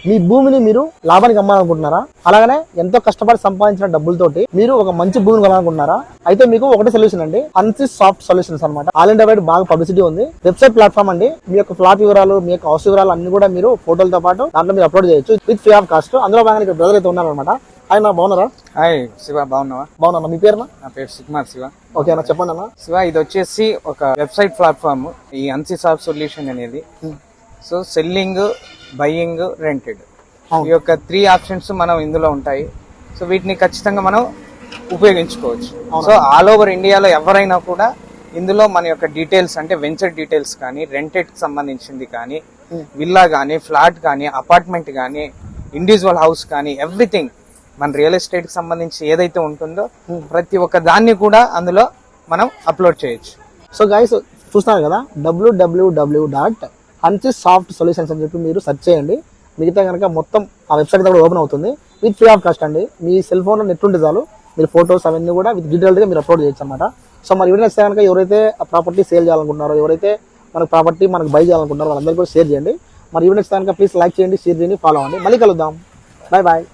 మీ భూమిని మీరు లాభానికి అమ్మాలనుకుంటున్నారా? అలాగనే ఎంతో కష్టపడి సంపాదించిన డబ్బులతోటి మీరు ఒక మంచి భూమిని కొనాలనుకుంటున్నారా? అయితే మీకు ఒకటే సొల్యూషన్ అండి, హన్సీ సాఫ్ట్ సొల్యూషన్స్ అనమాట. ఆల్ ఇండియా వైడ్ బాగా పబ్లిసిటీ ఉంది. వెబ్సైట్ ప్లాట్ఫామ్ అండి. మీ యొక్క ఫ్లాట్ వివరాలు, మీ యొక్క హౌస్ వివరాలు అన్ని కూడా మీరు ఫోటోలతో పాటు దాంట్లో మీరు అప్లోడ్ చేయొచ్చు విత్ ఫ్రీ ఆఫ్ కాస్ట్. అందులో భాగంగా ఇక్కడ బ్రదర్ అయితే ఉన్నారనమాట. ఆయన బాగున్నారా? హాయ్ శివ, బాగున్నావా? బాగున్నా. మీ పేరునా? నా పేరు సుకుమార్ శివ. ఓకే అన్న, చెప్పండి అన్న. శివ, ఇది వచ్చేసి ఒక వెబ్సైట్ ప్లాట్ఫామ్, ఈ హన్సీ సాఫ్ట్ సొల్యూషన్ అనేది. సో సెల్లింగ్, బయ్యింగ్, రెంటెడ్, ఈ యొక్క 3 ఆప్షన్స్ మనం ఇందులో ఉంటాయి. సో వీటిని ఖచ్చితంగా మనం ఉపయోగించుకోవచ్చు. సో ఆల్ ఓవర్ ఇండియాలో ఎవరైనా కూడా ఇందులో మన యొక్క డీటెయిల్స్ అంటే వెంచర్ డీటెయిల్స్ కానీ, రెంటెడ్ కి సంబంధించింది కానీ, విల్లా కానీ, ఫ్లాట్ కానీ, అపార్ట్మెంట్ కానీ, ఇండివిజువల్ హౌస్ కానీ, ఎవ్రీథింగ్ మన రియల్ ఎస్టేట్ కి సంబంధించి ఏదైతే ఉంటుందో ప్రతి ఒక్క దాన్ని కూడా అందులో మనం అప్లోడ్ చేయొచ్చు. సో గైస్ చూస్తున్నారు కదా, www.hansysoft-solutions అని చెప్పి మీరు సెర్చ్ చేయండి. మిగతా కనుక మొత్తం ఆ వెబ్సైట్ కూడా ఓపెన్ అవుతుంది విత్ ఫ్రీ ఆఫ్ కాస్ట్ అండి. మీ సెల్ ఫోన్ లో నెట్ ఉంటే చాలు, మీరు ఫోటోస్ అవన్నీ కూడా విత్ డీటెయిల్డ్ గా మీరు అప్లోడ్ చేయొచ్చు అనమాట. సో మరి వీడియో నచ్చితే కనుక ఎవరైతే ప్రాపర్టీ సేల్ చేయాలనుకుంటున్నారో, ఎవరైతే మనకు ప్రాపర్టీ మనకు బై చేయాలనుకుంటున్నారో వాళ్ళందరికీ కూడా షేర్ చేయండి. మరి వీడియో నచ్చితే కనుక ప్లీజ్ లైక్ చేయండి, షేర్ చేయండి, ఫాలో అవ్వండి. మళ్ళీ కలుద్దాం. Bye bye.